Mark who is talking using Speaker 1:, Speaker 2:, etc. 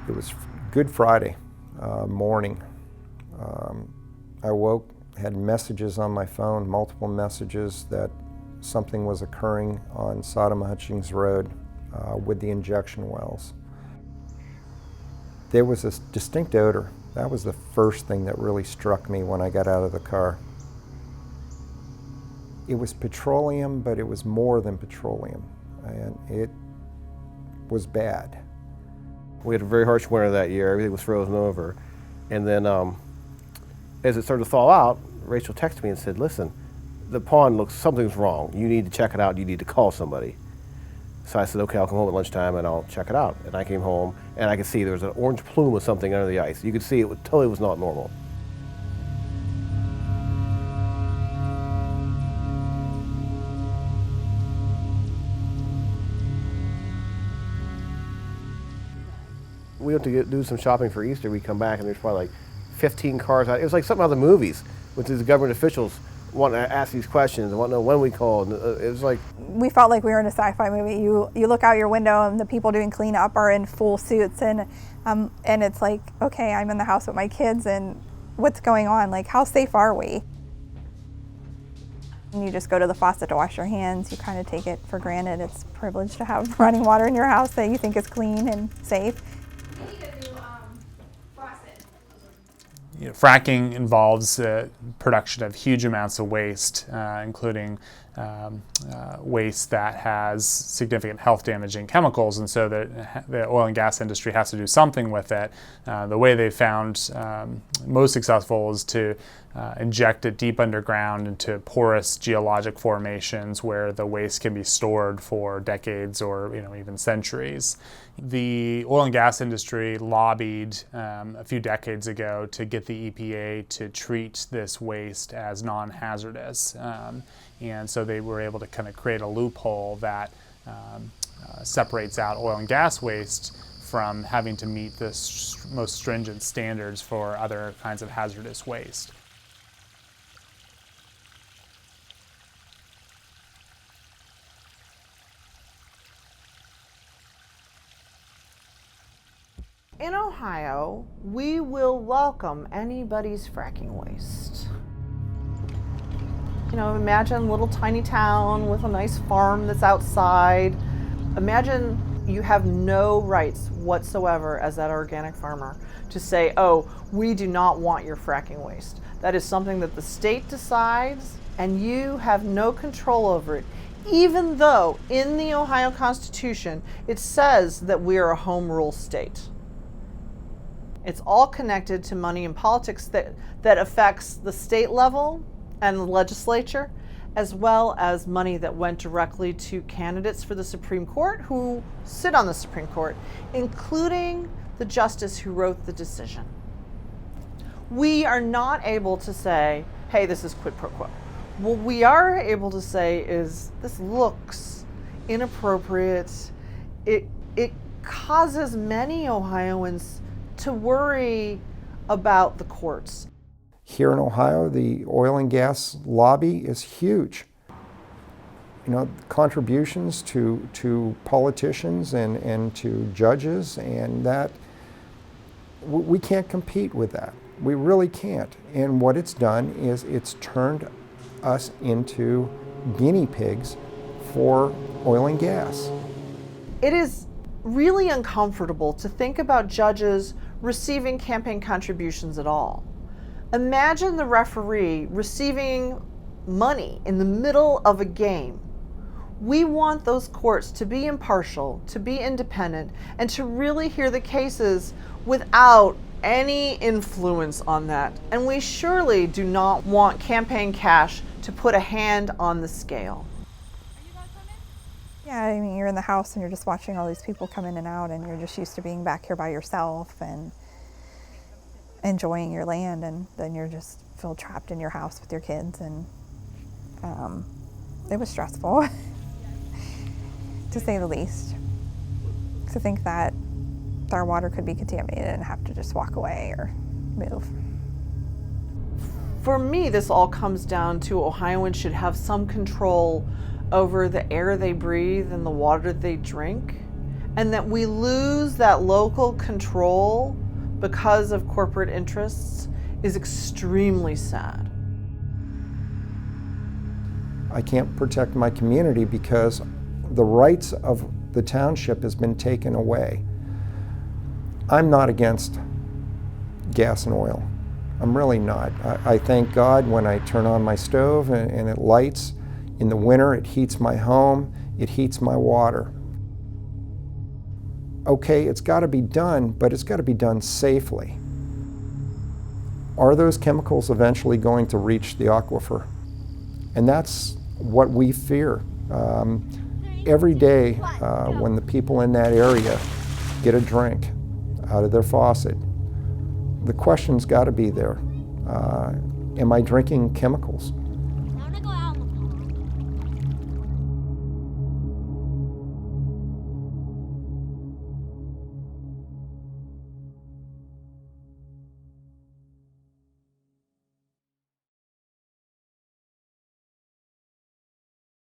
Speaker 1: It was Good Friday morning. I woke, had messages on my phone, multiple messages that something was occurring on Sodom Hutchings Road with the injection wells. There was this distinct odor. That was the first thing that really struck me when I got out of the car. It was petroleum, but it was more than petroleum, and it was bad.
Speaker 2: We had a very harsh winter that year. Everything was frozen over. And then as it started to thaw out, Rachel texted me and said, listen, the pond something's wrong. You need to check it out. You need to call somebody. So I said, okay, I'll come home at lunchtime and I'll check it out. And I came home and I could see there was an orange plume of something under the ice. You could see it totally was not normal. We went to do some shopping for Easter. We come back and there's probably like 15 cars out. It was like something out of the movies with these government officials wanting to ask these questions and wanting to know when we called. It was like...
Speaker 3: We felt like we were in a sci-fi movie. You look out your window and the people doing cleanup are in full suits and it's like, okay, I'm in the house with my kids and what's going on? Like, how safe are we? And you just go to the faucet to wash your hands. You kind of take it for granted. It's a privilege to have running water in your house that you think is clean and safe.
Speaker 4: Fracking involves production of huge amounts of waste, including waste that has significant health damaging chemicals, and so the oil and gas industry has to do something with it. The way they found most successful is to inject it deep underground into porous geologic formations where the waste can be stored for decades or even centuries. The oil and gas industry lobbied a few decades ago to get the EPA to treat this waste as non-hazardous. And so they were able to kind of create a loophole that separates out oil and gas waste from having to meet the most stringent standards for other kinds of hazardous waste.
Speaker 5: In Ohio, we will welcome anybody's fracking waste. Imagine a little tiny town with a nice farm that's outside. Imagine you have no rights whatsoever as that organic farmer to say, oh, we do not want your fracking waste. That is something that the state decides and you have no control over it, even though in the Ohio Constitution it says that we are a home rule state. It's all connected to money and politics that affects the state level and the legislature, as well as money that went directly to candidates for the Supreme Court who sit on the Supreme Court, including the justice who wrote the decision. We are not able to say, hey, this is quid pro quo. What we are able to say is, this looks inappropriate. It causes many Ohioans to worry about the courts.
Speaker 1: Here in Ohio, the oil and gas lobby is huge. Contributions to politicians and to judges, and that we can't compete with that. We really can't. And what it's done is it's turned us into guinea pigs for oil and gas.
Speaker 5: It is really uncomfortable to think about judges receiving campaign contributions at all. Imagine the referee receiving money in the middle of a game. We want those courts to be impartial, to be independent, and to really hear the cases without any influence on that. And we surely do not want campaign cash to put a hand on the scale.
Speaker 3: Yeah, I mean, you're in the house and you're just watching all these people come in and out, and you're just used to being back here by yourself and enjoying your land, and then you're just feel trapped in your house with your kids, and it was stressful, to say the least. To think that our water could be contaminated and have to just walk away or move.
Speaker 5: For me, this all comes down to Ohioans should have some control over the air they breathe and the water they drink, And that we lose that local control because of corporate interests is extremely sad.
Speaker 1: I can't protect my community because the rights of the township has been taken away. I'm not against gas and oil. I'm really not. I thank God when I turn on my stove and it lights. In the winter, it heats my home, it heats my water. Okay, it's got to be done, but it's got to be done safely. Are those chemicals eventually going to reach the aquifer? And that's what we fear. Every day when the people in that area get a drink out of their faucet, the question's got to be there. Am I drinking chemicals?